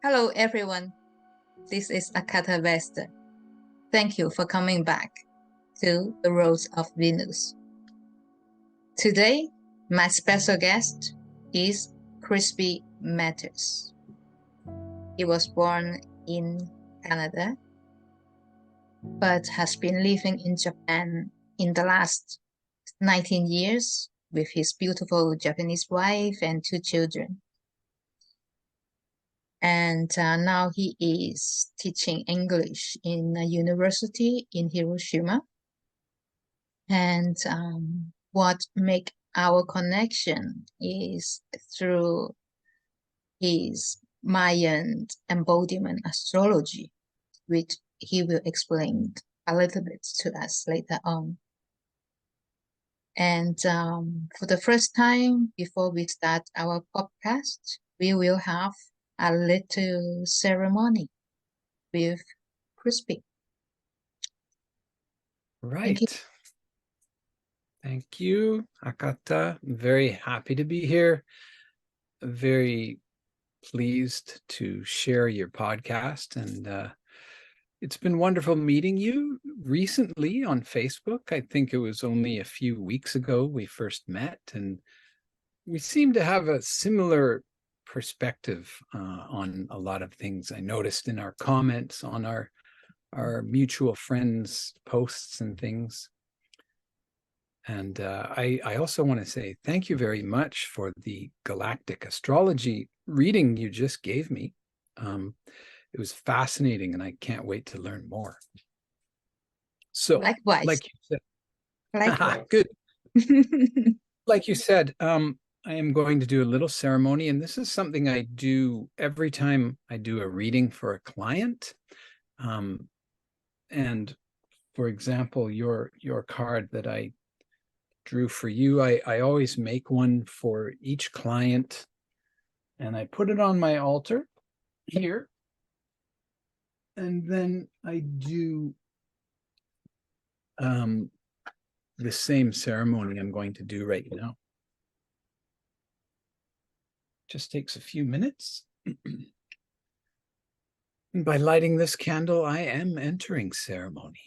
Hello, everyone. This is Akata Vesta. Thank you for coming back to the Rose of Venus. Today, my special guest is Christopher Madden. He was born in Canada, but has been living in Japan in the last 19 years with his beautiful Japanese wife and 2 children. And now he is teaching English in a university in Hiroshima. And what make our connection is through his Mayan Embodiment Astrology, which he will explain a little bit to us later on. And for the first time, before we start our podcast, we will have a little ceremony with Crispy. Right. Thank you, Akata. I'm very happy to be here. Very pleased to share your podcast. And it's been wonderful meeting you recently on Facebook. I think it was only a few weeks ago we first met, and we seem to have a similar perspective on a lot of things. I noticed in our comments on our mutual friends' posts and things. And I also want to say thank you very much for the Galactic astrology reading you just gave me. It was fascinating, and I can't wait to learn more. So, likewise, like you said, likewise. Good. Like you said, I am going to do a little ceremony, and this is something I do every time I do a reading for a client. And for example, your card that I drew for you, I always make one for each client, and I put it on my altar here. And then I do the same ceremony I'm going to do right now. Just takes a few minutes. And by lighting this candle, I am entering ceremony.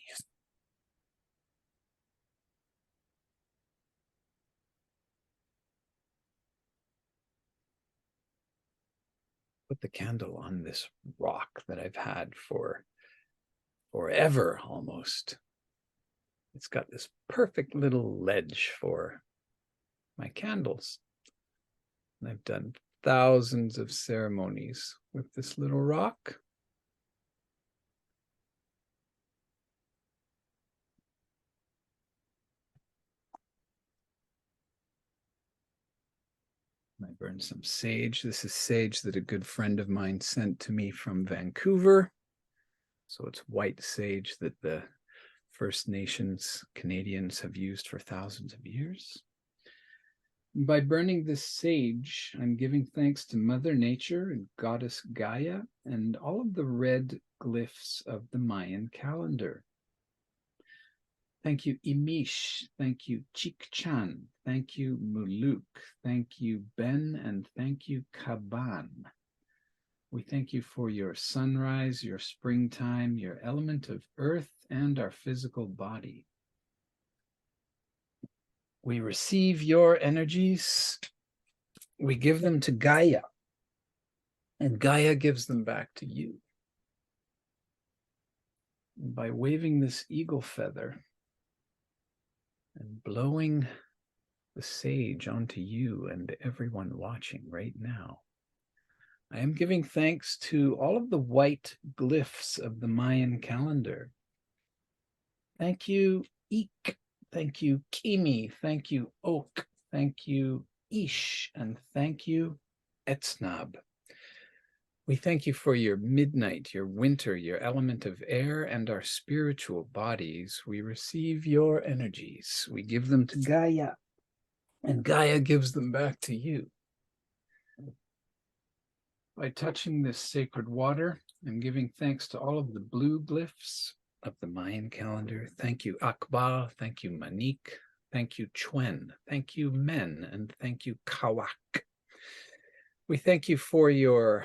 Put the candle on this rock that I've had for forever almost. It's got this perfect little ledge for my candles. And I've done thousands of ceremonies with this little rock. I burned some sage. This is sage that a good friend of mine sent to me from Vancouver. So it's white sage that the First Nations Canadians have used for thousands of years. By burning this sage, I'm giving thanks to Mother Nature and Goddess Gaia and all of the red glyphs of the Mayan calendar. Thank you, Imish. Thank you, Chikchan. Thank you, Muluk. Thank you, Ben. And thank you, Kaban. We thank you for your sunrise, your springtime, your element of earth, and our physical body. We receive your energies. We give them to Gaia, and Gaia gives them back to you. And by waving this eagle feather and blowing the sage onto you and everyone watching right now, I am giving thanks to all of the white glyphs of the Mayan calendar. Thank you, Ik. Thank you, Kimi. Thank you, Ok. Thank you, Ish. And thank you, Etznab. We thank you for your midnight, your winter, your element of air, and our spiritual bodies. We receive your energies. We give them to Gaia, and Gaia gives them back to you. By touching this sacred water, I'm giving thanks to all of the blue glyphs of the Mayan calendar. Thank you, Akbar. Thank you, Manik. Thank you, Chuen. Thank you, Men. And thank you, Kawak. We thank you for your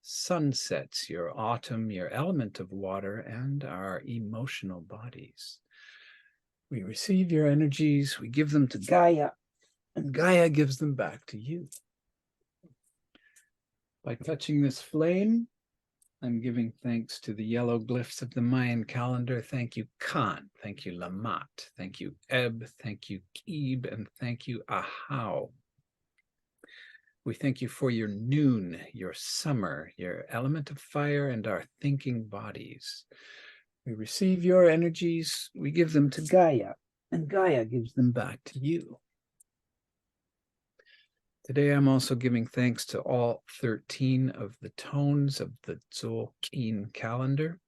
sunsets, your autumn, your element of water, and our emotional bodies. We receive your energies, we give them to Gaia, and Gaia gives them back to you. By touching this flame, I'm giving thanks to the yellow glyphs of the Mayan calendar. Thank you, Khan. Thank you, Lamat. Thank you, Eb. Thank you, Kib. And thank you, Ahau. We thank you for your noon, your summer, your element of fire, and our thinking bodies. We receive your energies. We give them to Gaia, and Gaia gives them back to you. Today, I'm also giving thanks to all 13 of the tones of the Tzolk'in calendar.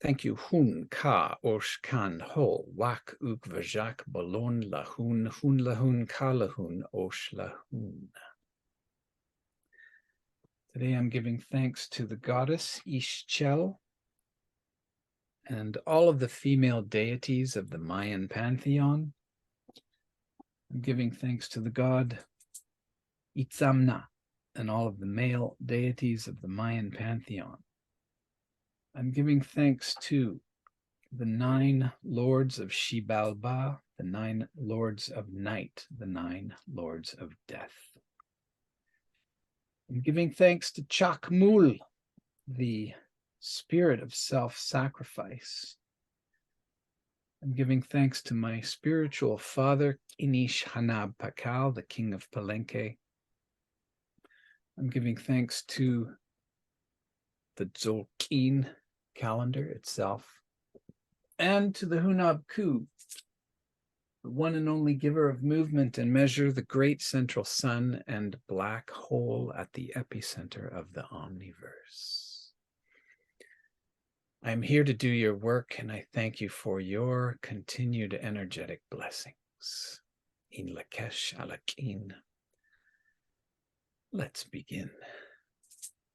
Thank you, Hun, Ka, Osh, Kan, Ho, Wak, Uk, Vajak, Balon, Lahun, Hun, Lahun, Ka, Lahun, Osh, Lahun. Today, I'm giving thanks to the goddess Ixchel and all of the female deities of the Mayan pantheon. I'm giving thanks to the god Itzamna and all of the male deities of the Mayan pantheon. I'm giving thanks to the 9 lords of Xibalba, the 9 lords of night, the 9 lords of death. I'm giving thanks to Chakmul, the spirit of self-sacrifice. I'm giving thanks to my spiritual father, Inish Hanab Pakal, the king of Palenque. I'm giving thanks to the Tzolk'in calendar itself, and to the Hunab Ku, the one and only giver of movement and measure, the great central sun and black hole at the epicenter of the omniverse. I'm here to do your work, and I thank you for your continued energetic blessings. Een Lak'esh Alakin. Let's begin.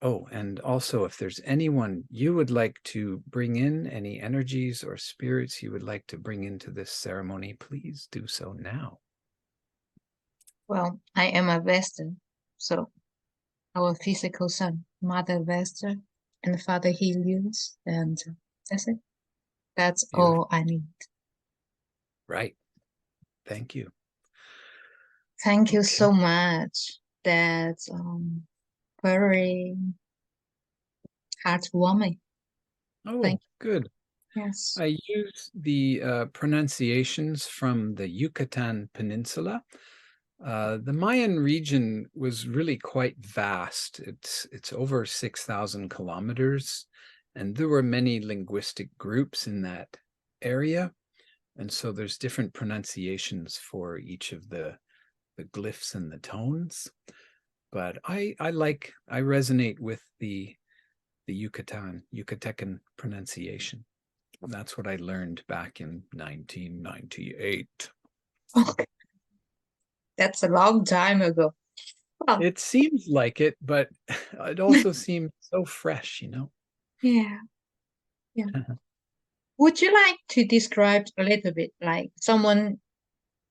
Oh, and also, if there's anyone you would like to bring in, any energies or spirits you would like to bring into this ceremony, please do so now. Well, I am a Vesta, so our physical sun, Mother Vesta, and Father Helios, and that's it. That's Beautiful. all I need. Right. Thank you. Thank you so much. That's very heartwarming. Oh, Thank good. you. Yes. I use the pronunciations from the Yucatan Peninsula. The Mayan region was really quite vast. It's over 6,000 kilometers, and there were many linguistic groups in that area. And so there's different pronunciations for each of the glyphs and the tones. But I resonate with the Yucatecan pronunciation. That's what I learned back in 1998. Okay. That's a long time ago. Well, It seems like it, but it also seems so fresh, you know? yeah. Yeah. Would you like to describe a little bit, like someone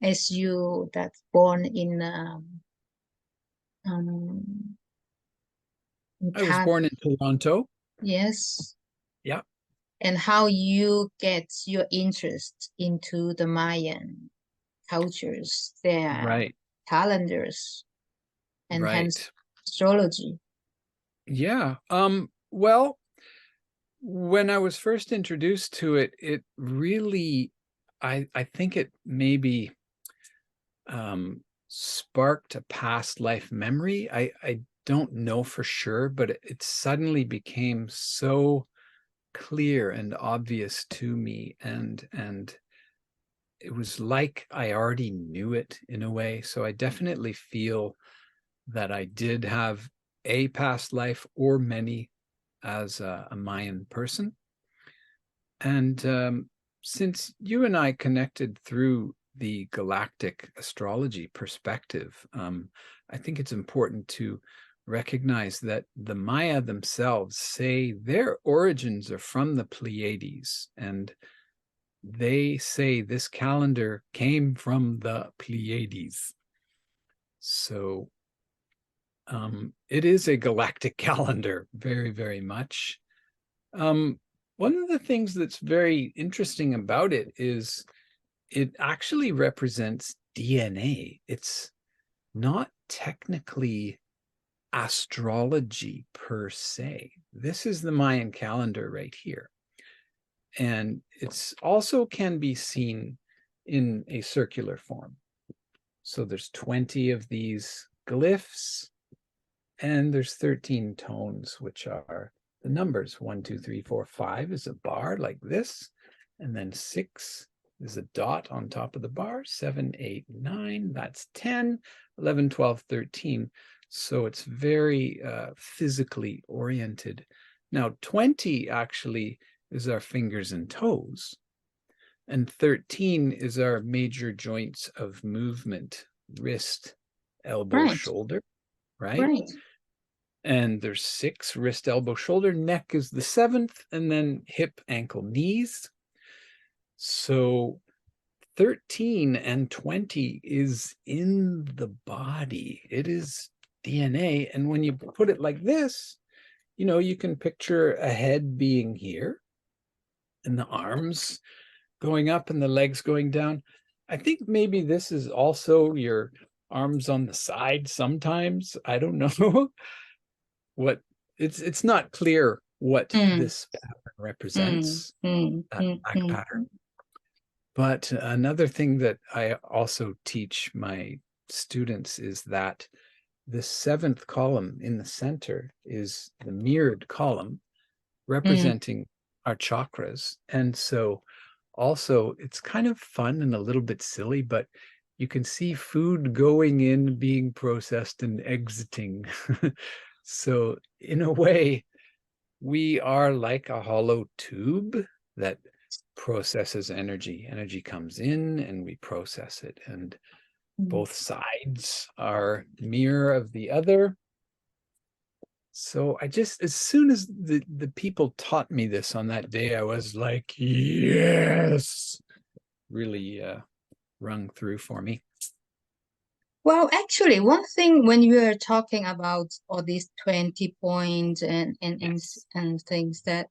as you that's born in I was born in Toronto. Yes. Yeah. And how you get your interest into the Mayan cultures, their Right. calendars, and hence Right. astrology. Yeah. Well, when I was first introduced to it, it really, I think it maybe sparked a past life memory. I don't know for sure, but it suddenly became so clear and obvious to me, and it was like I already knew it in a way. So I definitely feel that I did have a past life or many as a Mayan person. And since you and I connected through the galactic astrology perspective, I think it's important to recognize that the Maya themselves say their origins are from the Pleiades, and they say this calendar came from the Pleiades. So It is a galactic calendar, very, very much. One of the things that's very interesting about it is it actually represents DNA. It's not technically astrology per se. This is the Mayan calendar right here. And it's also can be seen in a circular form. So there's 20 of these glyphs, and there's 13 tones, which are the numbers. 1, 2, 3, 4, 5 is a bar like this, and then 6 is a dot on top of the bar. 7, 8, 9, that's 10, 11, 12, 13. So it's very physically oriented. Now, 20 actually is our fingers and toes, and 13 is our major joints of movement: wrist, elbow, Right. shoulder, right? Right. And there's 6: wrist, elbow, shoulder. Neck is the 7th, and then hip, ankle, knees. So 13 and 20 is in the body. It is DNA. And when you put it like this, you know, you can picture a head being here and the arms going up and the legs going down. I think maybe this is also your arms on the side sometimes. I don't know. What it's not clear what this pattern represents, back pattern. But another thing that I also teach my students is that the 7th column in the center is the mirrored column representing our chakras. And so also it's kind of fun and a little bit silly, but you can see food going in, being processed, and exiting. So in a way, we are like a hollow tube that processes energy. Energy comes in and we process it. And both sides are mirror of the other. So I just, as soon as the people taught me this on that day, I was like, yes, really rung through for me. Well, actually, one thing when you are talking about all these 20 points and things, that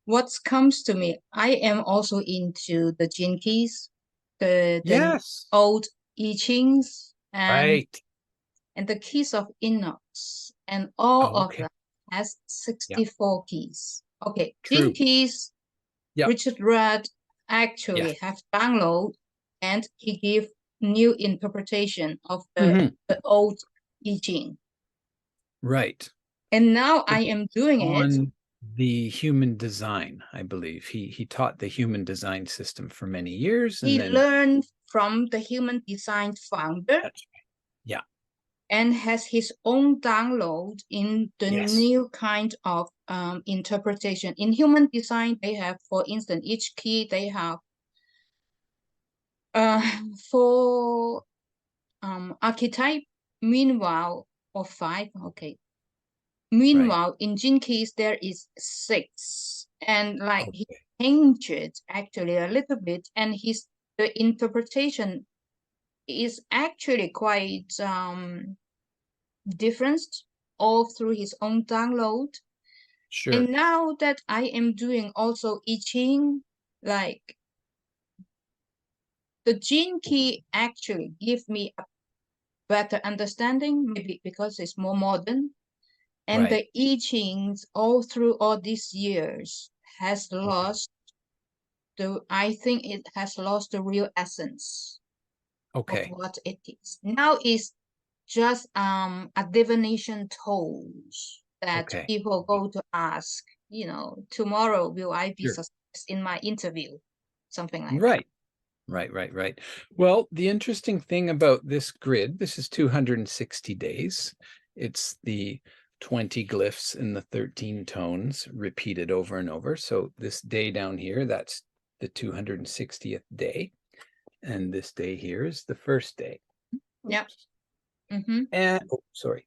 what comes to me, I am also into the gene keys, the Yes, old I Chings, right. and the keys of Inox, and all Oh, of okay. them has Yeah, 64 keys. Okay, true. gene keys, Yeah. Richard Rudd actually Yes. have download, and he give new interpretation of the old I Ching. Right. And now I It's am doing it. on the human design, I believe. He taught the human design system for many years, and He then learned from the human design founder. that's right. Yeah. And has his own download in the Yes. new kind of interpretation. In human design, they have, for instance, each key they have four archetype. Meanwhile, or 5. Okay. Meanwhile, Right. in gene keys there is 6, and like he Okay. changed it actually a little bit, and the interpretation is actually quite different all through his own download. Sure. And now that I am doing also I Ching, like the gene key actually give me a better understanding, maybe because it's more modern. And Right. the I Chings all through all these years has lost I think it has lost the real essence of what it is. Now it's just a divination tools that people go to ask, tomorrow will I be success in my interview? Something like that. Right. Well, the interesting thing about this grid, this is 260 days. It's the 20 glyphs in the 13 tones repeated over and over. So this day down here, that's the 260th day. And this day here is the first day. Yep. And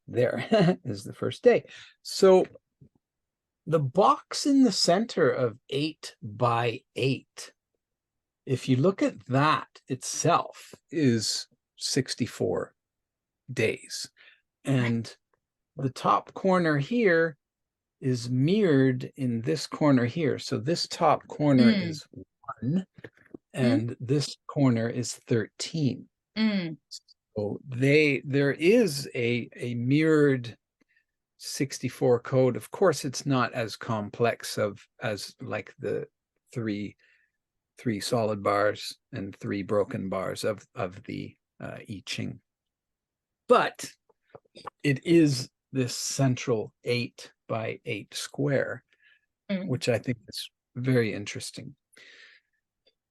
there is the first day. So the box in the center of 8 by 8, if you look at that itself, is 64 days. And the top corner here is mirrored in this corner here. So this top corner is 1, and this corner is 13. So there is a mirrored 64 code. Of course, it's not as complex as like the three solid bars and 3 broken bars of the I Ching, but it is this central 8 by 8 square, which I think is very interesting.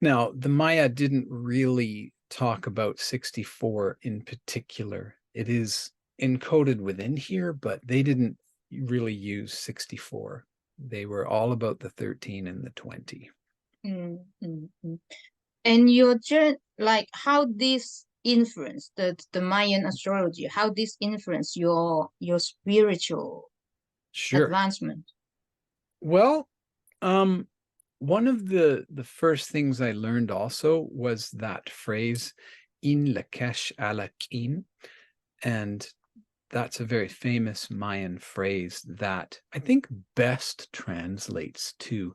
Now, the Maya didn't really talk about 64 in particular. It is encoded within here, but they didn't really use 64. They were all about the 13 and the 20. And your like how this influence the Mayan astrology, how this influence your spiritual advancement? Well, one of the first things I learned also was that phrase, Een Lak'esh alakim, and that's a very famous Mayan phrase that I think best translates to,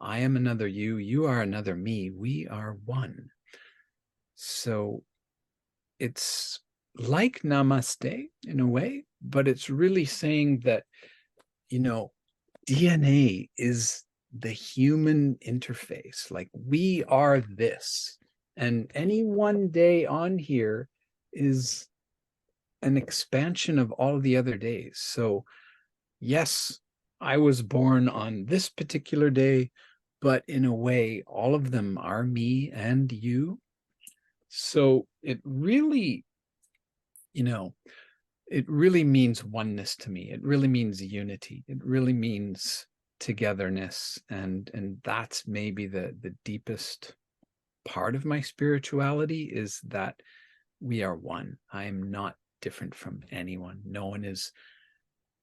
I am another you, you are another me, we are one. So it's like Namaste in a way, but it's really saying that, you know, DNA is the human interface. Like, we are this, and any one day on here is an expansion of all the other days. So yes, I was born on this particular day, but in a way, all of them are me and you. So it really, you know, it really means oneness to me. It really means unity. It really means togetherness, and that's maybe the deepest part of my spirituality, is that we are one. I am not different from anyone. No one is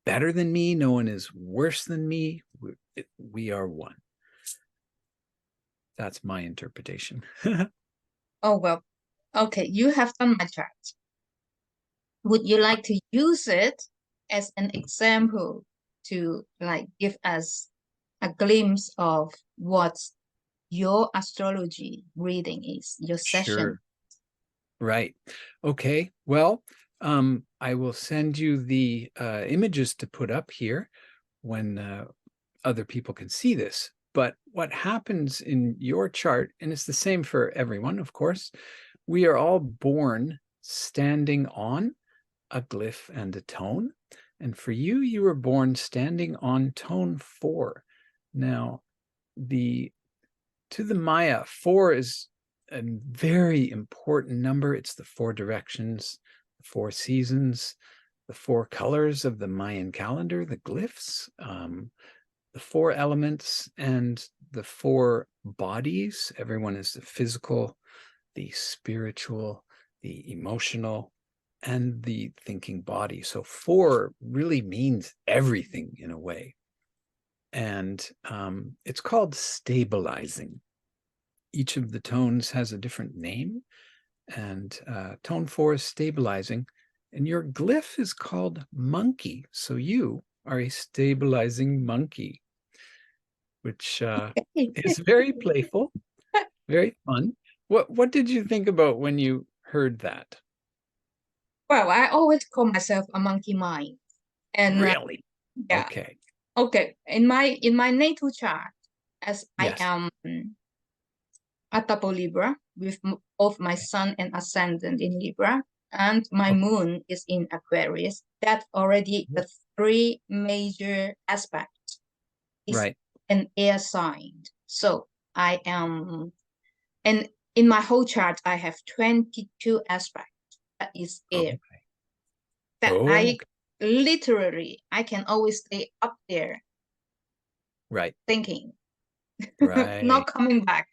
better than me. No one is worse than me. We are one. That's my interpretation. Oh, well, okay, you have done my chart. Would you like to use it as an example to like give us a glimpse of what your astrology reading is, your session? Sure. Right. Okay. Well, I will send you the images to put up here when other people can see this. But what happens in your chart, and it's the same for everyone, of course, we are all born standing on a glyph and a tone. And for you, you were born standing on tone 4. Now, to the Maya, 4 is a very important number. It's the 4 directions, the 4 seasons, the 4 colors of the Mayan calendar, the glyphs, the 4 elements, and the 4 bodies. Everyone is the physical, the spiritual, the emotional, and the thinking body. So 4 really means everything in a way. And it's called stabilizing. Each of the tones has a different name, and tone 4 is stabilizing, and your glyph is called monkey. So you are a stabilizing monkey, which is very playful, very fun. What did you think about when you heard that? Well, I always call myself a monkey mind. And really? Yeah. Okay. Okay. In my natal chart, as Yes. I am a double Libra with both my sun and ascendant in Libra, and my moon is in Aquarius, that already the 3 major aspects is Right. an air sign. So I am, and in my whole chart, I have 22 aspects. That is air. Okay. That I literally, I can always stay up there. Right. Thinking. Right. Not coming back.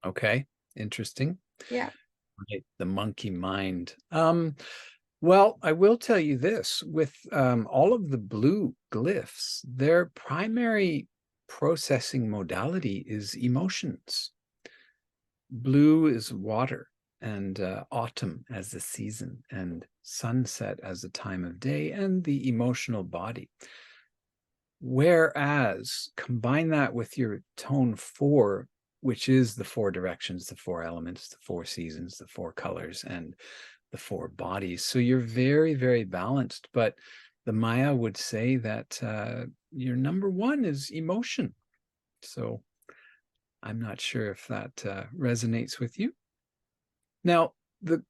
Okay. Interesting. Yeah. Right. The monkey mind. Well, I will tell you this, with all of the blue glyphs, their primary processing modality is emotions. Blue is water. and autumn as the season, and sunset as the time of day, and the emotional body. Whereas combine that with your tone 4, which is the 4 directions, the 4 elements, the 4 seasons, the 4 colors, and the 4 bodies. So you're very, very balanced. But the Maya would say that your number 1 is emotion. So I'm not sure if that resonates with you. Now, the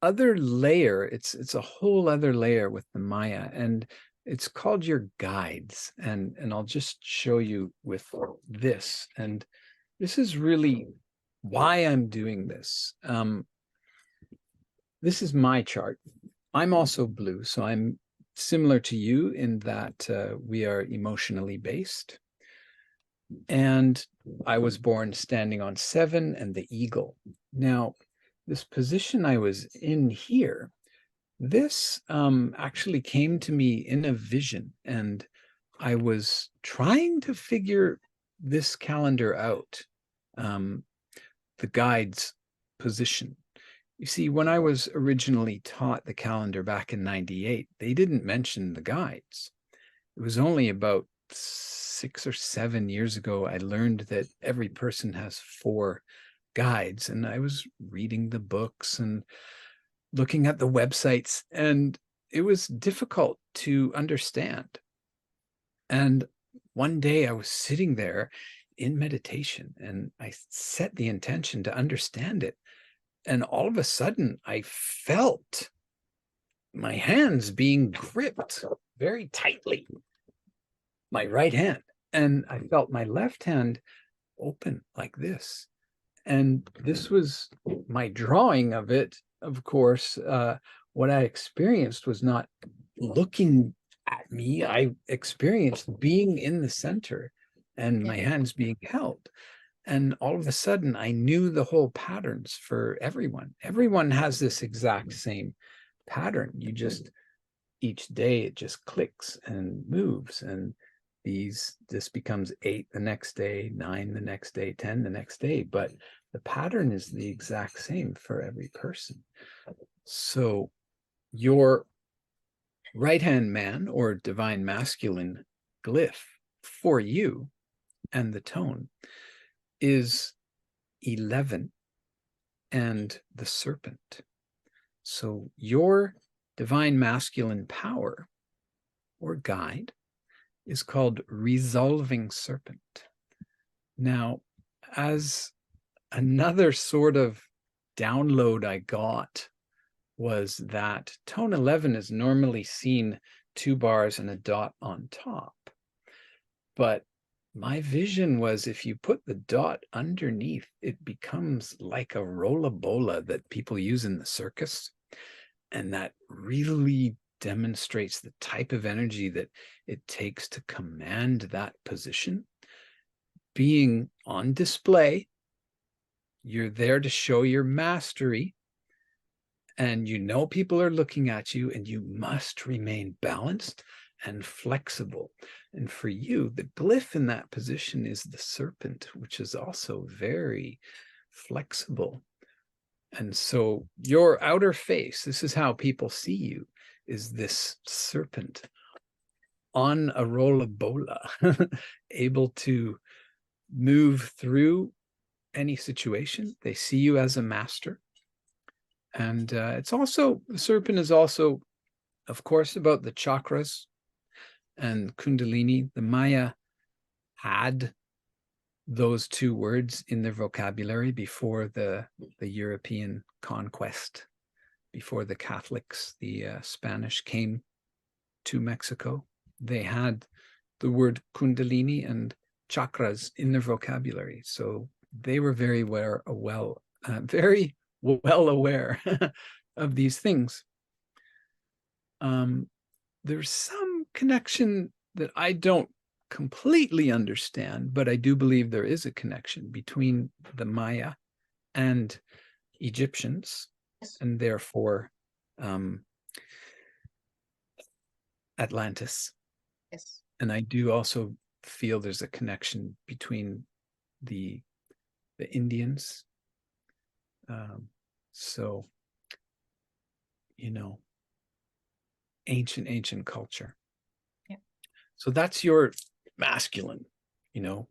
other layer, it's a whole other layer with the Maya, and it's called your guides. And I'll just show you with this. And this is really why I'm doing this. This is my chart. I'm also blue, so I'm similar to you in that we are emotionally based. And I was born standing on 7 and the eagle. Now, this position I was in here, this actually came to me in a vision, and I was trying to figure this calendar out, the guide's position. You see, when I was originally taught the calendar back in '98, they didn't mention the guides. It was only about 6 or 7 years ago I learned that every person has 4 guides, and I was reading the books and looking at the websites, and it was difficult to understand. And one day I was sitting there in meditation, and I set the intention to understand it. And all of a sudden, I felt my hands being gripped very tightly, my right hand. And I felt my left hand open like this. And this was my drawing of it. Of course, what I experienced was not looking at me. I experienced being in the center and my hands being held. And all of a sudden, I knew the whole patterns for everyone. Everyone has this exact same pattern. You just, each day, it just clicks and moves. And this becomes 8 the next day, 9 the next day, 10 the next day. But the pattern is the exact same for every person. So your right-hand man or divine masculine glyph for you and the tone is 11 and the serpent. So your divine masculine power or guide is called resolving serpent. Now, as another sort of download I got was that tone 11 is normally seen 2 bars and a dot on top. But my vision was if you put the dot underneath, it becomes like a rollabola that people use in the circus. And that really demonstrates the type of energy that it takes to command that position. Being on display, you're there to show your mastery, and you know people are looking at you, and you must remain balanced and flexible. And for you, the glyph in that position is the serpent, which is also very flexible. And so your outer face, this is how people see you, is this serpent on a rollabola, able to move through any situation. They see you as a master. And it's also, the serpent is also, of course, about the chakras and Kundalini. The Maya had those 2 words in their vocabulary before the European conquest, before the Catholics, the Spanish came to Mexico. They had the word Kundalini and chakras in their vocabulary. So they were very well aware of these things. There's some connection that I don't completely understand, but I do believe there is a connection between the Maya and Egyptians, and therefore Atlantis. Yes. And I do also feel there's a connection between the Indians. So, you know, ancient culture. Yeah. So that's your masculine, you know,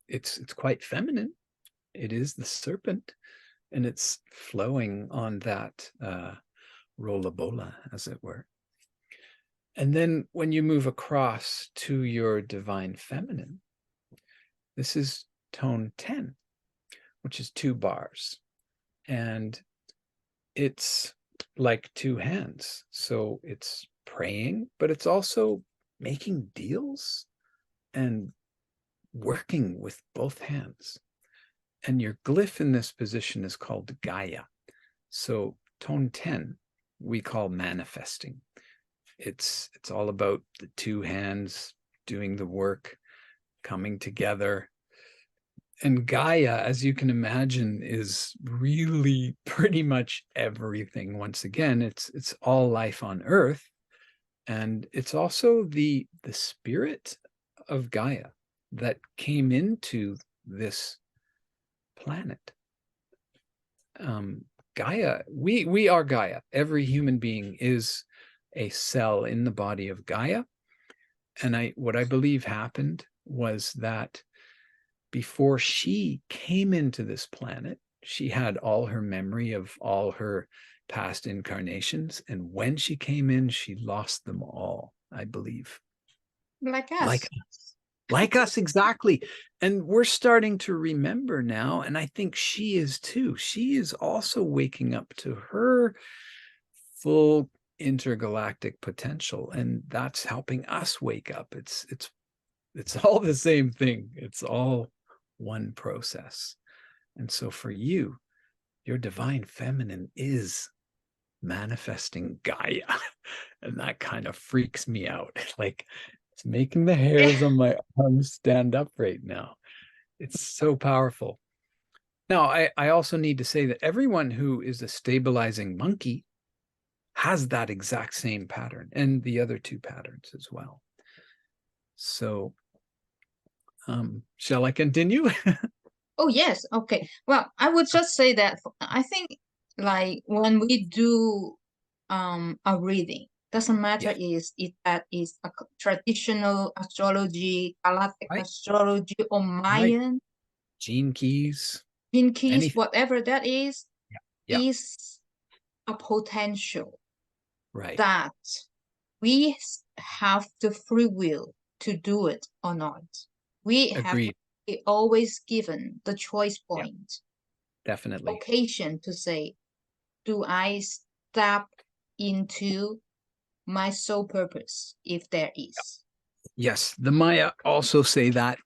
it's quite feminine. It is the serpent, and it's flowing on that rolla bola, as it were. And then when you move across to your divine feminine, this is tone 10, which is 2 bars. And it's like 2 hands. So it's praying, but it's also making deals and working with both hands. And your glyph in this position is called Gaia. So tone 10, we call manifesting. It's all about the 2 hands doing the work, coming together. And Gaia, as you can imagine, is really pretty much everything. Once again, it's all life on Earth. And it's also the spirit of Gaia that came into this planet. Gaia, we are Gaia. Every human being is a cell in the body of Gaia. And what I believe happened was that before she came into this planet, she had all her memory of all her past incarnations. And when she came in, she lost them all, I believe. Like us. Like us, exactly. And we're starting to remember now. And I think she is too. She is also waking up to her full intergalactic potential. And that's helping us wake up. It's all the same thing. It's all one process. And so for you, your divine feminine is manifesting Gaia. And that kind of freaks me out. Like, it's making the hairs on my arms stand up right now. It's so powerful. Now, I also need to say that everyone who is a stabilizing monkey has that exact same pattern, and the other 2 patterns as well. So, shall I continue? Oh, yes. Okay. Well, I would just say that I think like when we do a reading, doesn't matter if that is a traditional astrology, galactic Right. astrology, or Mayan, Right. Gene keys, whatever that is Yeah. a potential Right. that we have the free will to do it or not. We have always given the choice point, definitely, occasion to say, do I step into my soul purpose if there is? Yes, the Maya also say that.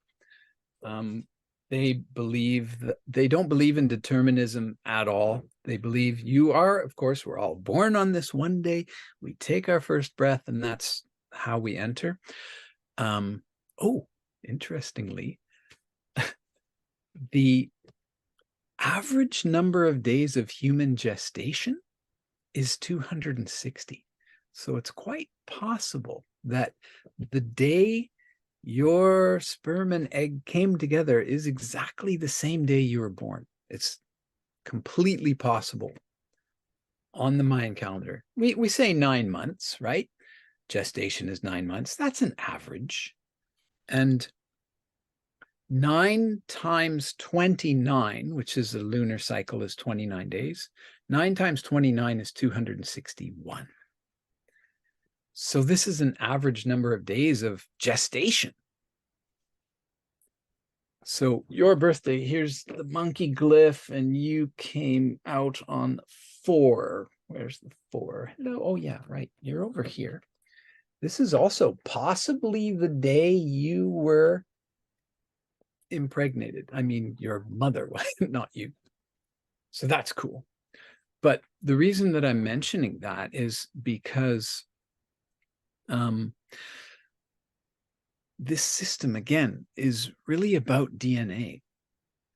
They believe that they don't believe in determinism at all. They believe you are, of course, we're all born on this one day. We take our first breath, and that's how we enter. Interestingly, the average number of days of human gestation is 260. So it's quite possible that the day your sperm and egg came together is exactly the same day you were born. It's completely possible on the Mayan calendar. We say 9 months, right? Gestation is 9 months. That's an average. And 9 times 29, which is a lunar cycle, is 29 days. 9 times 29 is 261. So this is an average number of days of gestation. So your birthday, here's the monkey glyph, and you came out on 4. Where's the 4? Hello. Oh, yeah, right. You're over here. This is also possibly the day you were impregnated. I mean, your mother, not you. So that's cool. But the reason that I'm mentioning that is because this system, again, is really about DNA.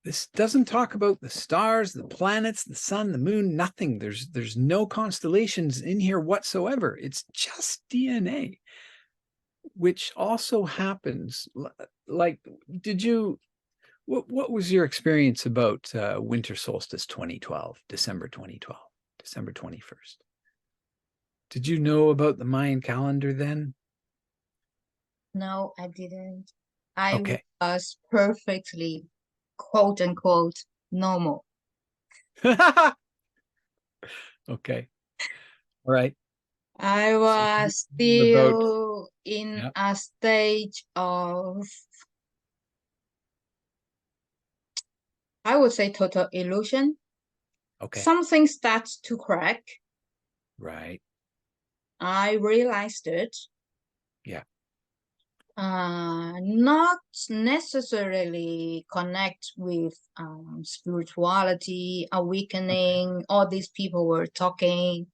This doesn't talk about the stars, the planets, the sun, the moon, nothing. There's no constellations in here whatsoever. It's just DNA, which also happens. Like, What was your experience about winter solstice 2012, December 2012, December 21st? Did you know about the Mayan calendar then? No, I didn't. I Okay. was perfectly, quote unquote, normal. Okay. All right. I So was about, still in yeah. a stage of, I would say, total illusion. Okay. Something starts to crack. Right. I realized it. Yeah. Not necessarily connect with spirituality, Okay. awakening. All these people were talking.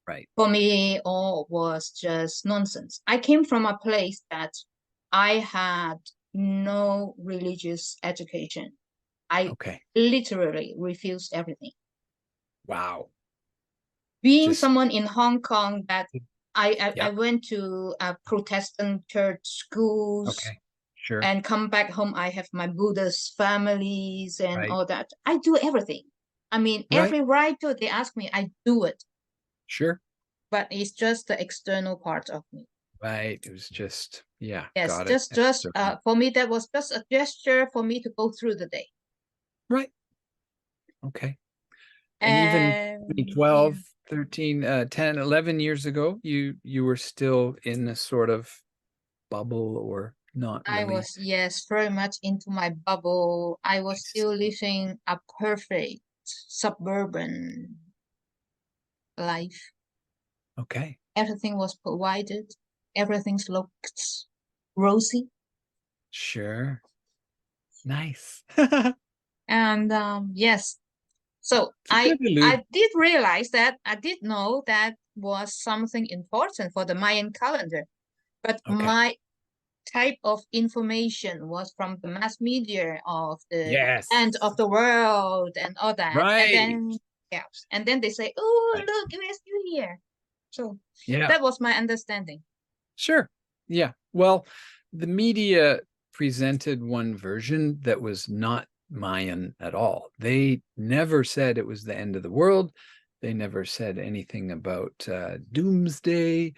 Right. For me, all was just nonsense. I came from a place that I had no religious education. I Okay. literally refused everything. Wow. Being Just, someone in Hong Kong, that I yeah. went to a Protestant church schools Okay. Sure. and come back home. I have my Buddhist families and Right. all that. I do everything. I mean, Right. every ritual they ask me, I do it. Sure. But it's just the external part of me. Right. It was just, yeah, Yes, got it. just External. for me, that was just a gesture for me to go through the day. Right. Okay. And even And yeah, 12, 13, 10, 11 years ago, you were still in a sort of bubble or not I really. was, yes, very much into my bubble. I I was still see. living a perfect suburban life. Okay. Everything was provided. Everything looked rosy. Sure. Nice. And yes, so It's a good illusion. I did realize that I did know that was something important for the Mayan calendar, but Okay. my type of information was from the mass media of the end Yes. of the world and all that. And Right. then yeah, and then they say, "Oh, Right. look, we're still here." So Yeah. that was my understanding. Sure. Yeah. Well, the media presented one version that was not Mayan at all. They never said it was the end of the world. They never said anything about doomsday.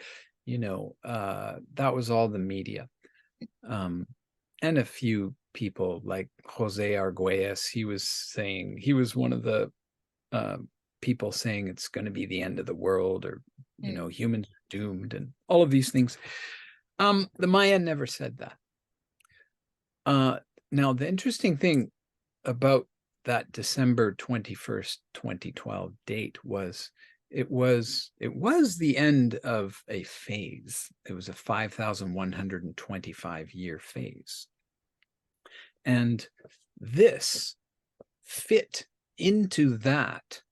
That was all the media. And a few people like Jose Arguelles, he was one of the uh, people saying it's going to be the end of the world, or Mm. humans are doomed, and all of these things. The Maya never said that. Now the interesting thing about that December 21st, 2012 date was it was the end of a phase. It was a 5,125 year phase. And this fit into that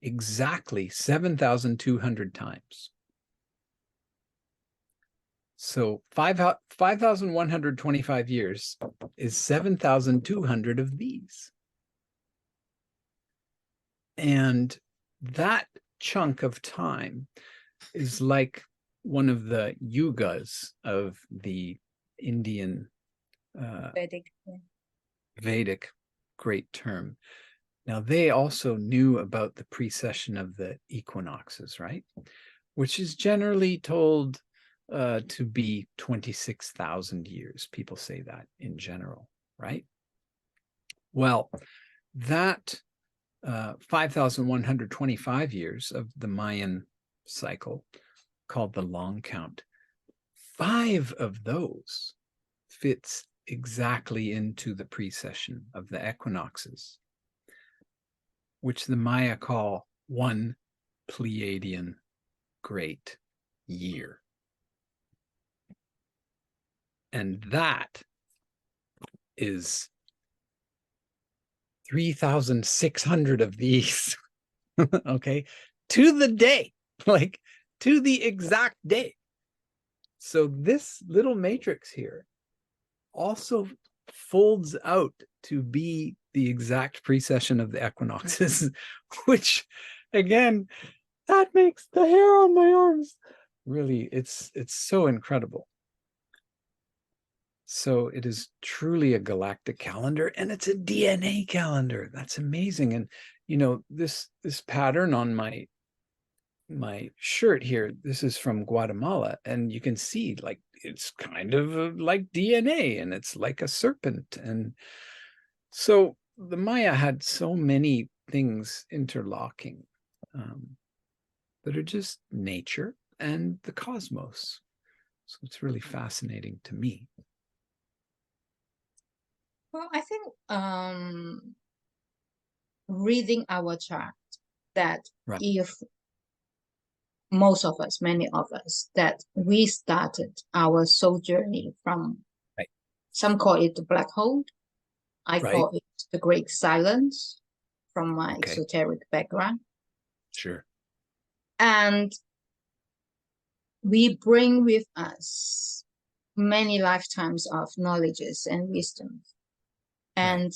exactly 7,200 times. So 5,125 years is 7,200 of these. And that chunk of time is like one of the yugas of the Indian Vedic. Yeah. Vedic, great term. Now, they also knew about the precession of the equinoxes, right? Which is generally told to be 26,000 years. People say that in general, right? Well, that 5,125 years of the Mayan cycle, called the long count, 5 of those fits exactly into the precession of the equinoxes, which the Maya call one Pleiadian great year. And that is 3,600 of these, okay, to the day, like to the exact day. So this little matrix here also folds out to be the exact precession of the equinoxes, which again, that makes the hair on my arms really, it's so incredible. So it is truly a galactic calendar, and it's a DNA calendar. That's amazing. And you know, this pattern on my shirt here, this is from Guatemala, and you can see like it's kind of like DNA, and it's like a serpent. And so the Maya had so many things interlocking that are just nature and the cosmos. So it's really fascinating to me. Well, I think reading our chart, that Right. if most of us, many of us, that we started our soul journey from, Right. some call it the black hole, I Right. call it the great silence from my Okay. esoteric background. Sure. And we bring with us many lifetimes of knowledges and wisdom. And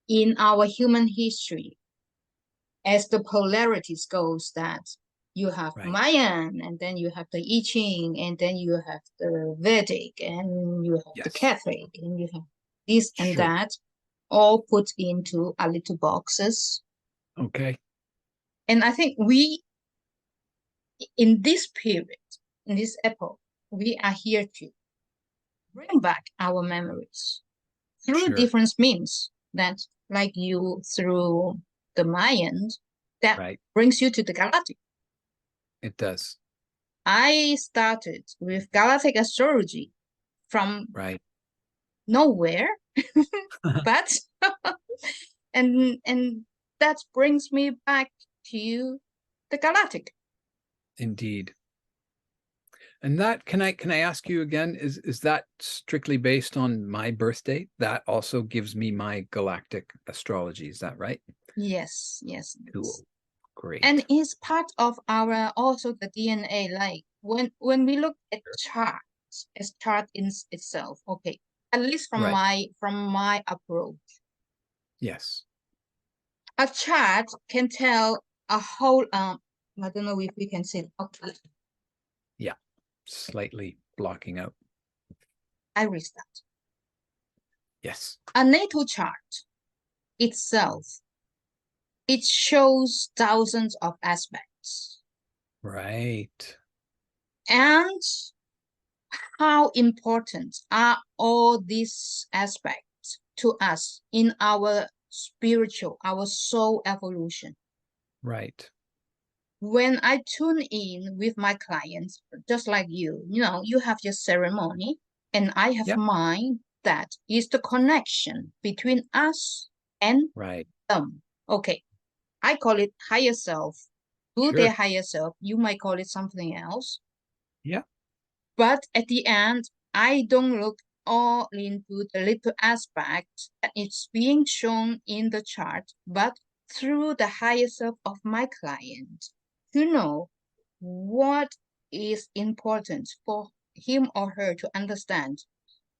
in our human history, as the polarities goes, that you have Right. Mayan, and then you have the I Ching, and then you have the Vedic, and you have the Yes. Catholic, and you have this and Sure. that, all put into a little boxes. Okay. And I think we, in this period, in this epoch, we are here to bring back our memories through Sure. different means, that, like you, through the Mayans, that Right. brings you to the Galactic. It does. I started with Galactic astrology from Right. nowhere, but and that brings me back to the Galactic. Indeed. And that, can I ask you again, is that strictly based on my birth date? That also gives me my galactic astrology, is that right? Yes, yes. Cool. Great. And it's part of our also the DNA. Like when we look at charts, as chart in itself, okay, at least from my approach, Yes. a chart can tell a whole I don't know if we can say it. Okay. Yeah. Slightly blocking out. I restart. Yes. A natal chart itself, it shows thousands of aspects. Right. And how important are all these aspects to us in our spiritual, our soul evolution? Right. When I tune in with my clients, just like you know, you have your ceremony and I have mine, that is the connection between us and them. Okay, I call it higher self. To their higher self, you might call it something else. Yeah. But at the end, I don't look all into the little aspect that is being shown in the chart, but through the higher self of my client to know what is important for him or her to understand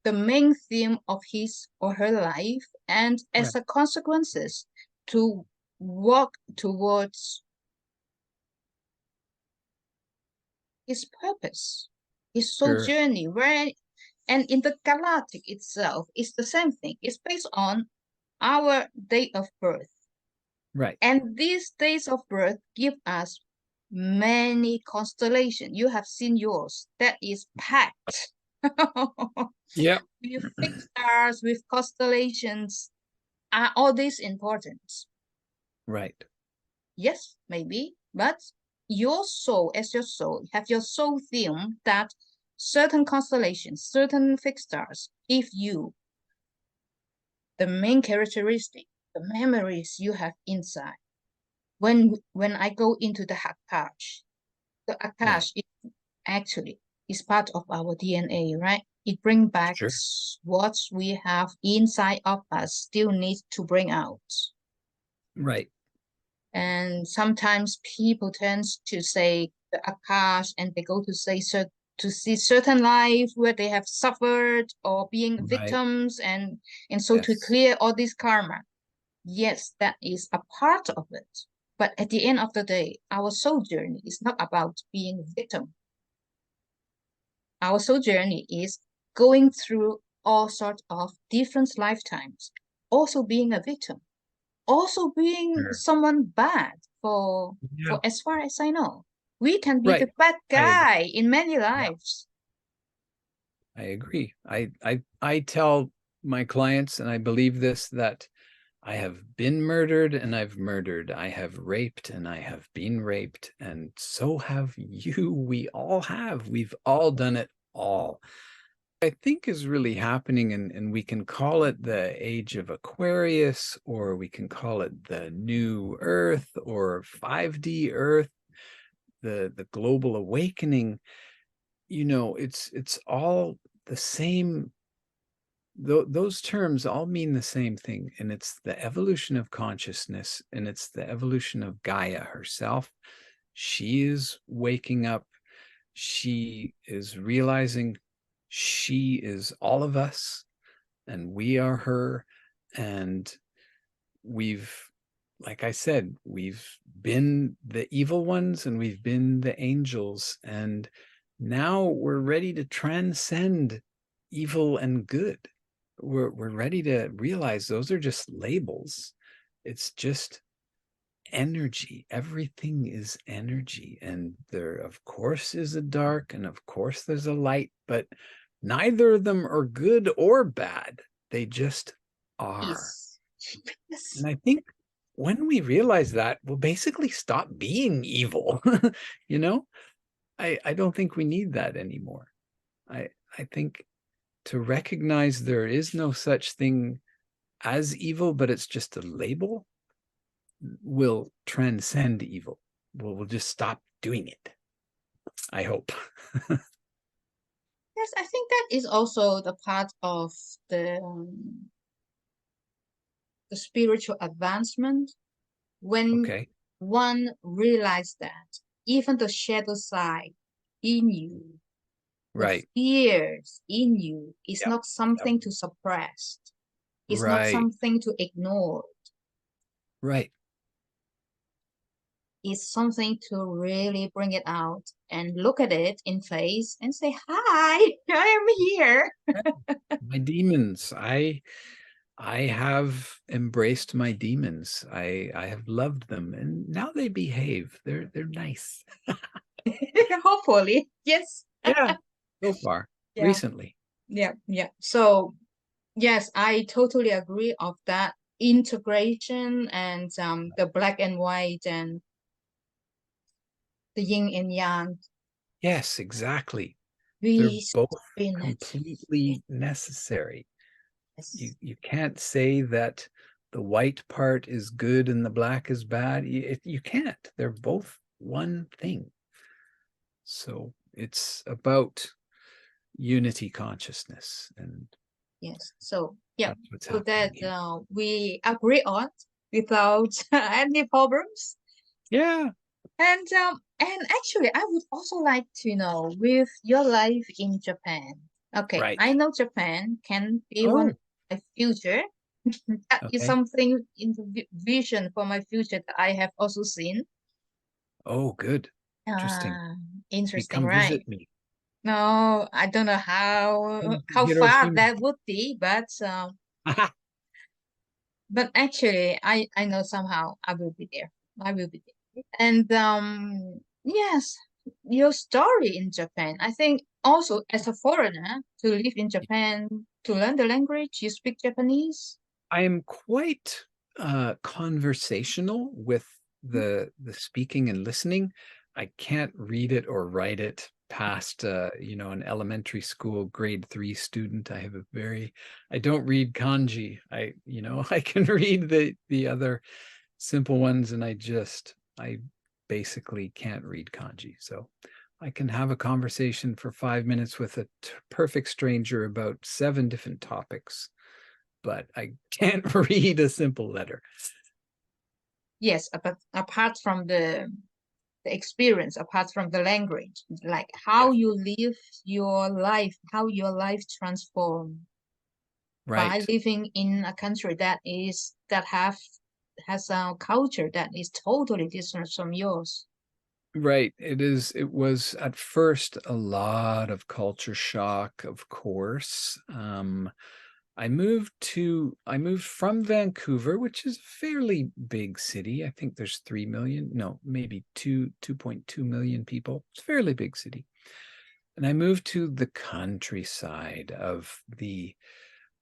the main theme of his or her life, and as a consequences to walk towards his purpose, his soul journey, where, and in the galactic itself, it's the same thing. It's based on our date of birth. Right. And these days of birth give us many constellations. You have seen yours. That is packed. Yeah. With fixed stars, with constellations. Are all these important? Right. Yes, maybe. But your soul, as your soul, have your soul theme that certain constellations, certain fixed stars give you the main characteristic, the memories you have inside. When I go into the Akash, the Akash is actually is part of our DNA, right? It brings back what we have inside of us, still needs to bring out. Right. And sometimes people tend to say the Akash, and they go to say to see certain life where they have suffered or being victims, and so to clear all this karma. Yes, that is a part of it. But at the end of the day, our soul journey is not about being a victim. Our soul journey is going through all sorts of different lifetimes, also being a victim, also being Sure. someone bad Yeah. for as far as I know. We can be Right. the bad I agree. guy in many Yeah, lives. I agree. I tell my clients, and I believe this, that I have been murdered and I've murdered. I have raped and I have been raped. And so have you. We all have. We've all done it all. I think is really happening, and we can call it the age of Aquarius, or we can call it the new Earth or 5D Earth, the global awakening. You know, it's all the same. Those terms all mean the same thing, and it's the evolution of consciousness, and it's the evolution of Gaia herself. She is waking up. She is realizing she is all of us, and we are her. And we've, like I said, we've been the evil ones and we've been the angels, and now we're ready to transcend evil and good. We're ready to realize those are just labels. It's just energy. Everything is energy, and there of course is a dark and of course there's a light, but neither of them are good or bad. They just are. Yes. And I think when we realize that, we'll basically stop being evil. You know, I don't think we need that anymore. I think to recognize there is no such thing as evil, but it's just a label, will transcend evil. We'll just stop doing it. I hope. Yes, I think that is also the part of the spiritual advancement when Okay. one realizes that even the shadow side in you, the Right. fears in you, is Yep. not Yep. something to suppress. It's not Right. something to ignore. Right. It's something to really bring it out and look at it in face and say, "Hi, I am here." My demons. I have embraced my demons. I have loved them, and now they behave. They're nice. Hopefully, yes. Yeah. So far. Yeah, Recently. yeah, yeah. So yes, I totally agree of that integration and the black and white and the yin and yang. Yes, exactly. They're We both spin it. completely necessary. Yes. You can't say that the white part is good and the black is bad. You can't. They're both one thing. So it's about unity consciousness, and Yes. So yeah, that's what's so that happening here. we agree on without any problems. Yeah. And actually, I would also like to know with your life in Japan. Okay, Right. I know Japan can be one Oh, of my future. That is okay. something in the vision for my future that I have also seen. Oh, good. Interesting. Uh, Maybe Interesting, come right? visit me. No, I don't know Come to how far Hiroshima. that would be, but actually, I know somehow I will be there. I will be there. And yes, your story in Japan. I think also as a foreigner to live in Japan, to learn the language, you speak Japanese. I am quite conversational with the speaking and listening. I can't read it or write it past an elementary school grade 3 student. I don't read kanji. I can read the other simple ones, and I basically can't read kanji. So I can have a conversation for 5 minutes with a perfect stranger about 7 different topics, but I can't read a simple letter. Yes, but apart from the experience, apart from the language, like how Yeah. you live your life, how your life transformed by Right. living in a country that has a culture that is totally different from yours. Right. It was at first a lot of culture shock, of course. I moved from Vancouver, which is a fairly big city. I think there's 3 million, no, maybe 2.2 million people. It's a fairly big city. And I moved to the countryside of the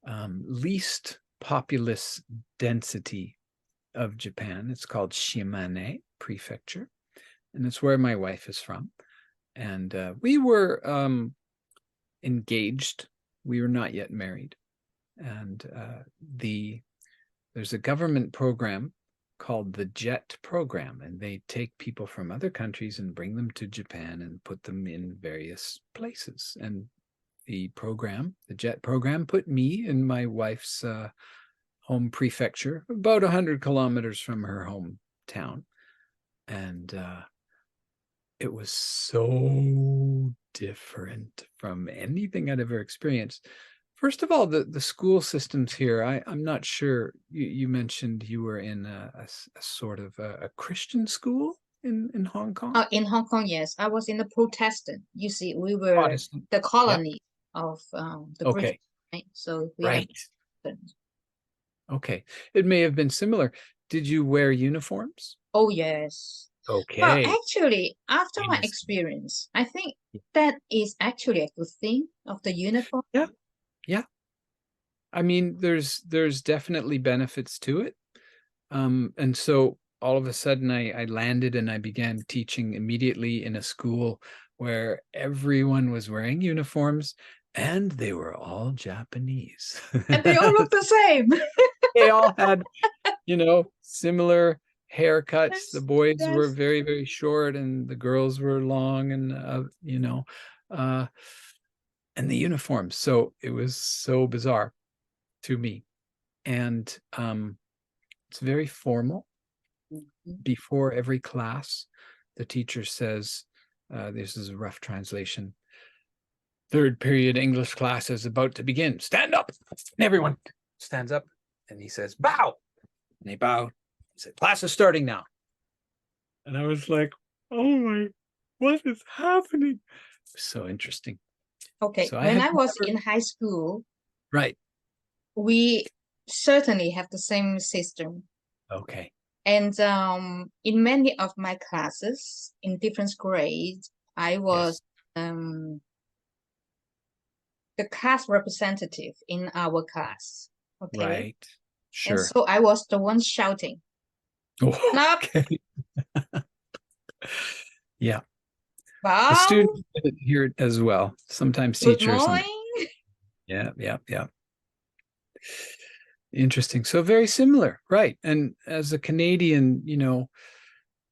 least populous density of Japan. It's called Shimane Prefecture, and it's where my wife is from. And we were engaged. We were not yet married. And there's a government program called the JET program, and they take people from other countries and bring them to Japan and put them in various places. And the JET program, put me in my wife's home prefecture, about 100 kilometers from her hometown. And it was so different from anything I'd ever experienced. First of all, the school systems here, I'm not sure. You mentioned you were in a sort of a Christian school in Hong Kong? In Hong Kong, yes. I was in the Protestant. You see, we were Protestant. the Yep. colony of the British, Okay. right? So we Right. have. Okay. It may have been similar. Did you wear uniforms? Oh, yes. Well, Okay. actually, after my Famous. experience, I think that is actually a good thing of the uniform. Yeah. Yeah. I mean, there's definitely benefits to it. And so all of a sudden I landed and I began teaching immediately in a school where everyone was wearing uniforms and they were all Japanese. And they all look the same. They all had, similar haircuts. The boys Yes. were very, very short and the girls were long and, and the uniforms. So it was so bizarre to me. And it's very formal. Before every class, the teacher says, this is a rough translation, third period English class is about to begin. Stand up. And everyone stands up and he says, bow. And they bow. He said, class is starting now. And I was like, oh my, what is happening? It was so interesting. Okay, So when I was in high school, right. We certainly have the same system. Okay. And in many of my classes, in different grades, I was the class representative in our class. Okay. Right. Sure. And so I was the one shouting. Oh, okay. Yeah. Wow. The students didn't hear it as well. Sometimes Good teachers. morning. Yeah. Interesting. So very similar, right? And as a Canadian,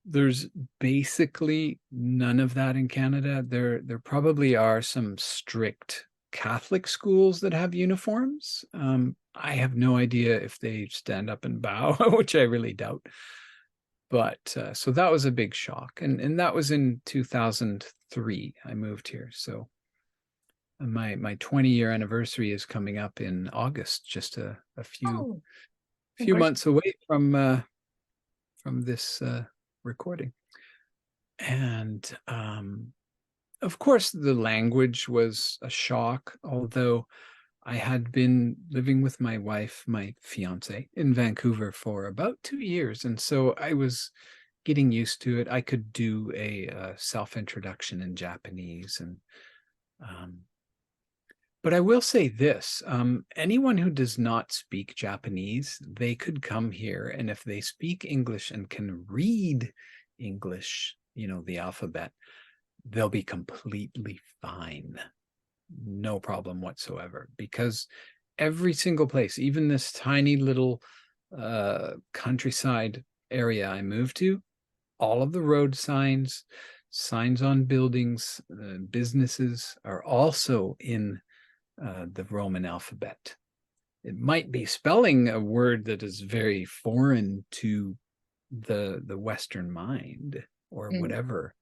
there's basically none of that in Canada. There probably are some strict Catholic schools that have uniforms. I have no idea if they stand up and bow, which I really doubt. But so that was a big shock. And that was in 2003. I moved here. So my 20-year anniversary is coming up in August, just a few months away from this recording. And of course, the language was a shock, although I had been living with my wife, my fiance, in Vancouver for about 2 years. And so I was getting used to it. I could do a self-introduction in Japanese. But I will say this, anyone who does not speak Japanese, they could come here. And if they speak English and can read English, the alphabet, they'll be completely fine. No problem whatsoever. Because every single place, even this tiny little countryside area I moved to, all of the road signs on buildings, businesses are also in the Roman alphabet. It might be spelling a word that is very foreign to the Western mind or whatever,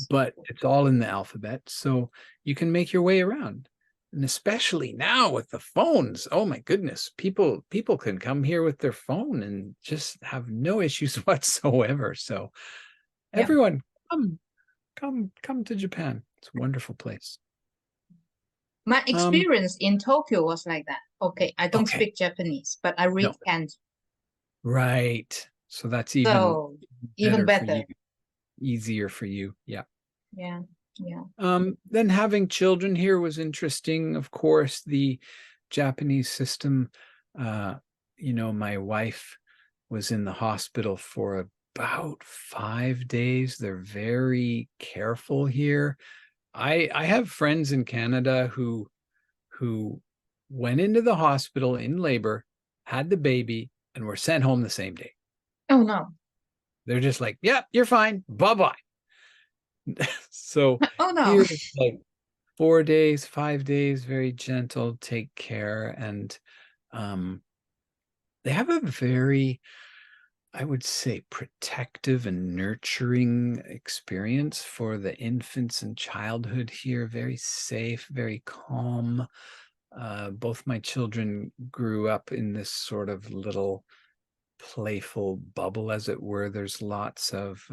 but it's all in the alphabet, so you can make your way around. And especially now with the phones, oh my goodness, people can come here with their phone and just have no issues whatsoever. So everyone, come to Japan. It's a wonderful place. My experience in Tokyo was like that. Okay, I don't Okay. speak Japanese, but I read kanji. Right. So that's So even better for better. you, easier for you. Yeah. Yeah. Yeah. Then having children here was interesting. Of course, the Japanese system, my wife was in the hospital for about 5 days. They're very careful here. I have friends in Canada who went into the hospital in labor, had the baby, and were sent home the same day. Oh no. They're just like, yeah, you're fine. Bye-bye. So Oh no. here it's like 4 days, 5 days, very gentle, take care. And they have a very, I would say, protective and nurturing experience for the infants and childhood here. Very safe, very calm. Both my children grew up in this sort of little playful bubble, as it were. There's lots of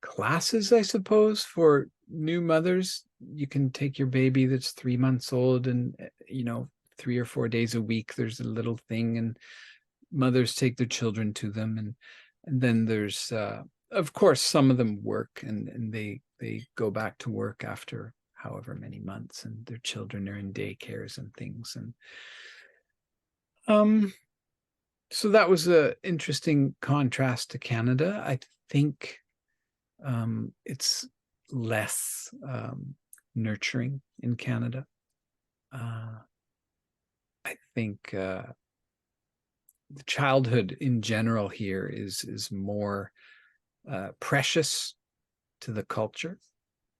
classes, I suppose, for new mothers. You can take your baby that's 3 months old, and 3 or 4 days a week there's a little thing, and mothers take their children to them, and then there's of course some of them work, and they go back to work after however many months, and their children are in daycares and things. And so that was an interesting contrast to Canada. I think it's less nurturing in Canada. I think the childhood in general here is more precious to the culture,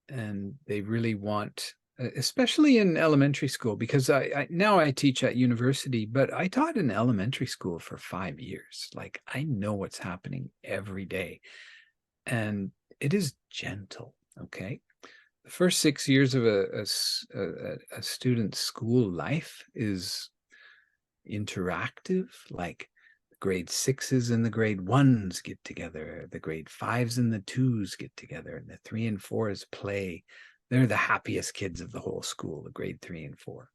and they really want, especially in elementary school, because I now I teach at university, but I taught in elementary school for 5 years. Like, I know what's happening every day, and it is gentle. Okay, the first 6 years of a student's school life is interactive. Like, the grade 6s and the grade 1s get together, the grade 5s and the 2s get together, and the 3 and 4s play. They're the happiest kids of the whole school, the grade 3 and 4.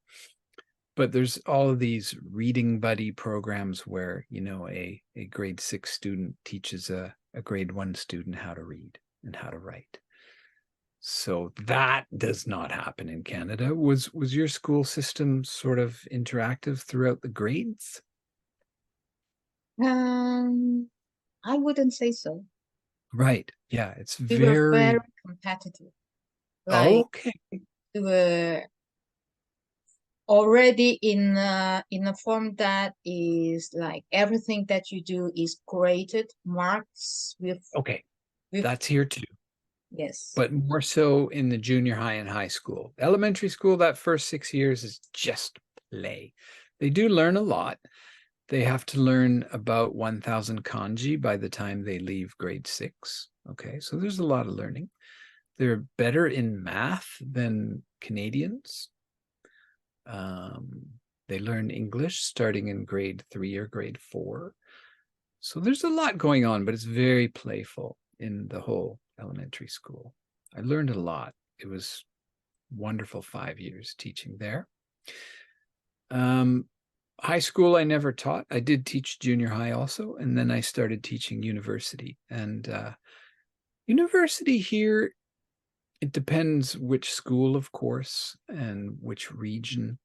But there's all of these reading buddy programs where, a grade 6 student teaches a grade 1 student how to read and how to write. So that does not happen in Canada. Was your school system sort of interactive throughout the grades? I wouldn't say so. Right. Yeah, it's We were very very competitive. Like, okay. we were already in a form that is like everything that you do is graded, marks Okay. with That's here too, yes. but more so in the junior high and high school. Elementary school, that first 6 years is just play. They do learn a lot. They have to learn about 1,000 kanji by the time they leave grade 6. Okay, so there's a lot of learning. They're better in math than Canadians. They learn English starting in grade 3 or grade 4. So there's a lot going on, but it's very playful in the whole elementary school. I learned a lot. It was wonderful 5 years teaching there. High school, I never taught. I did teach junior high also, and then I started teaching university. And university here, it depends which school, of course, and which region,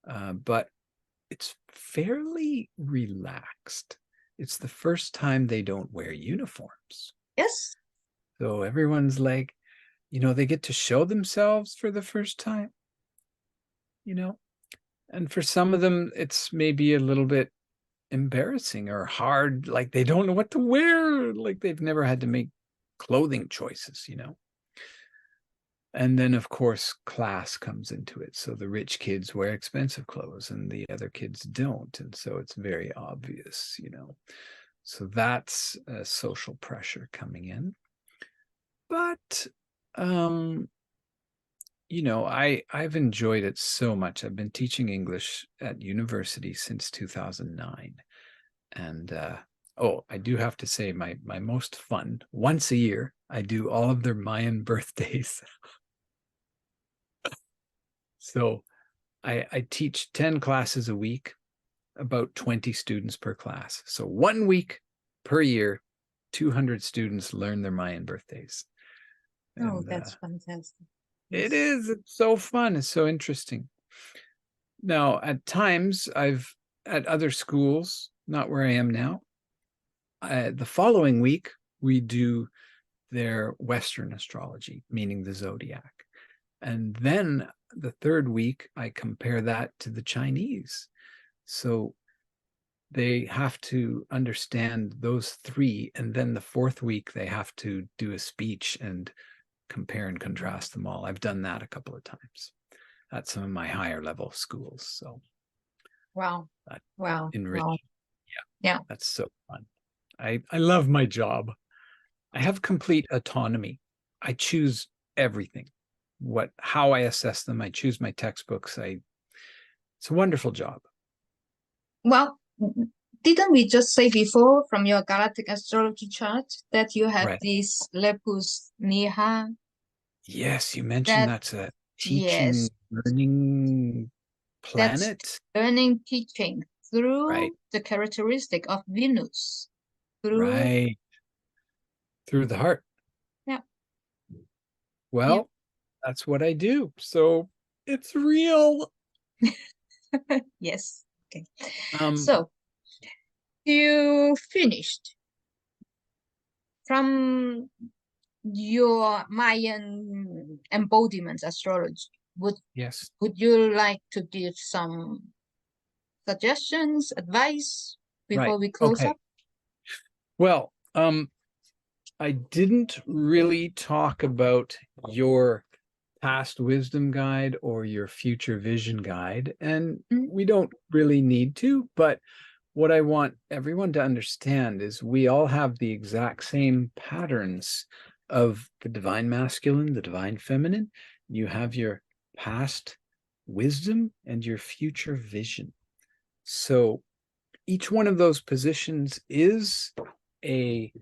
but it's fairly relaxed. It's the first time they don't wear uniforms. Yes. So everyone's like, they get to show themselves for the first time, and for some of them, it's maybe a little bit embarrassing or hard. Like, they don't know what to wear. Like, they've never had to make clothing choices. And then, of course, class comes into it. So the rich kids wear expensive clothes and the other kids don't. And so it's very obvious. So that's social pressure coming in. But, I've enjoyed it so much. I've been teaching English at university since 2009. And Oh, I do have to say my most fun, once a year, I do all of their Mayan birthdays. So I teach 10 classes a week, about 20 students per class. So 1 week per year, 200 students learn their Mayan birthdays. Oh, And that's fantastic. it Yes. is. It's so fun. It's so interesting. Now, at times, I've at other schools, not where I am now, the following week, we do their Western astrology, meaning the zodiac. And then the third week, I compare that to the Chinese. So they have to understand those three. And then the fourth week, they have to do a speech and compare and contrast them all. I've done that a couple of times at some of my higher level schools. So Wow. Wow. enrich. Wow. Yeah. That's so fun. I love my job. I have complete autonomy. I choose everything. How I assess them. I choose my textbooks. It's a wonderful job. Well, didn't we just say before from your galactic astrology chart that you have Right. this Lepus Niha? Yes, you mentioned that's a teaching, Yes, learning that's planet. learning teaching through Right. the characteristic of Venus, through Right. Through the heart. yeah, Well, that's what I do. So it's real. yes. Okay. Um, So you finished from your Mayan embodiment astrology. yes. Would you like to give some suggestions, advice Right. before we close Okay. up? Well, I didn't really talk about your past wisdom guide or your future vision guide, and we don't really need to, but what I want everyone to understand is we all have the exact same patterns of the divine masculine, the divine feminine. You have your past wisdom and your future vision. So each one of those positions is a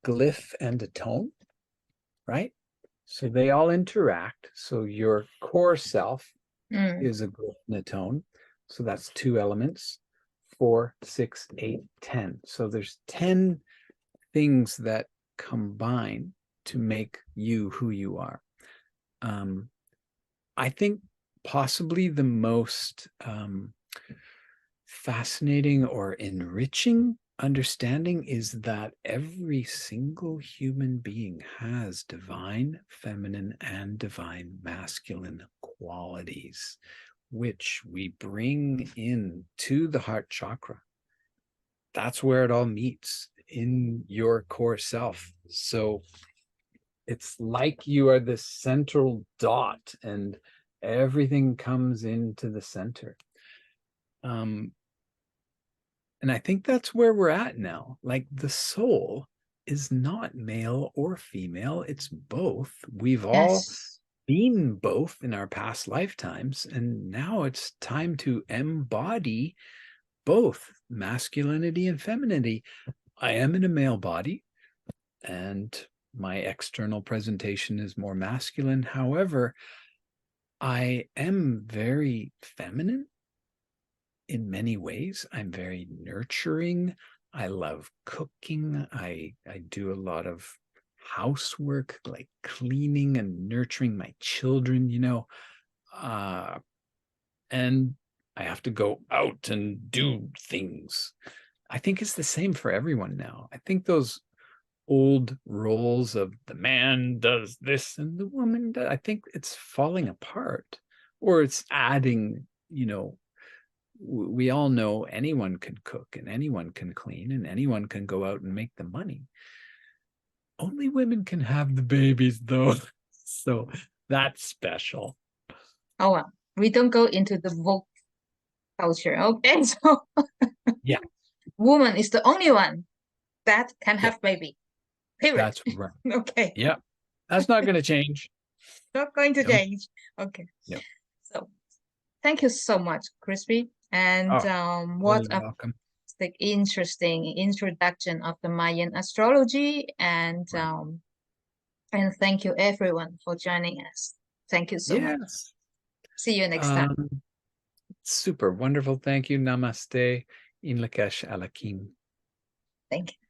glyph and a tone, right? So they all interact. So your core self is a glyph and a tone. So that's 2 elements, 4, 6, 8, 10. So there's 10 things that combine to make you who you are. I think possibly the most fascinating or enriching understanding is that every single human being has divine feminine and divine masculine qualities, which we bring in to the heart chakra. That's where it all meets in your core self. So it's like you are the central dot and everything comes into the center. And I think that's where we're at now. Like the soul is not male or female, it's both. We've all been both in our past lifetimes, and now it's time to embody both masculinity and femininity. I am in a male body, and my external presentation is more masculine. However, I am very feminine in many ways. I'm very nurturing. I love cooking. I do a lot of housework, like cleaning and nurturing my children, and I have to go out and do things. I think it's the same for everyone now. I think those old roles of the man does this and the woman does, I think it's falling apart, or it's adding, we all know anyone can cook and anyone can clean and anyone can go out and make the money. Only women can have the babies, though. So that's special. Oh, well, we don't go into the Vogue culture. Okay, so yeah, woman is the only one that can have baby. Period. That's right. Okay. Yeah, that's not going to change. Not going to change. Okay. Yep. So thank you so much, Crispy. And what a welcome. fantastic, interesting introduction of the Mayan astrology, and thank you everyone for joining us. Thank you so much. Yes. See you next time. Super wonderful. Thank you. Namaste. Een Lak'esh Alakim. Thank you.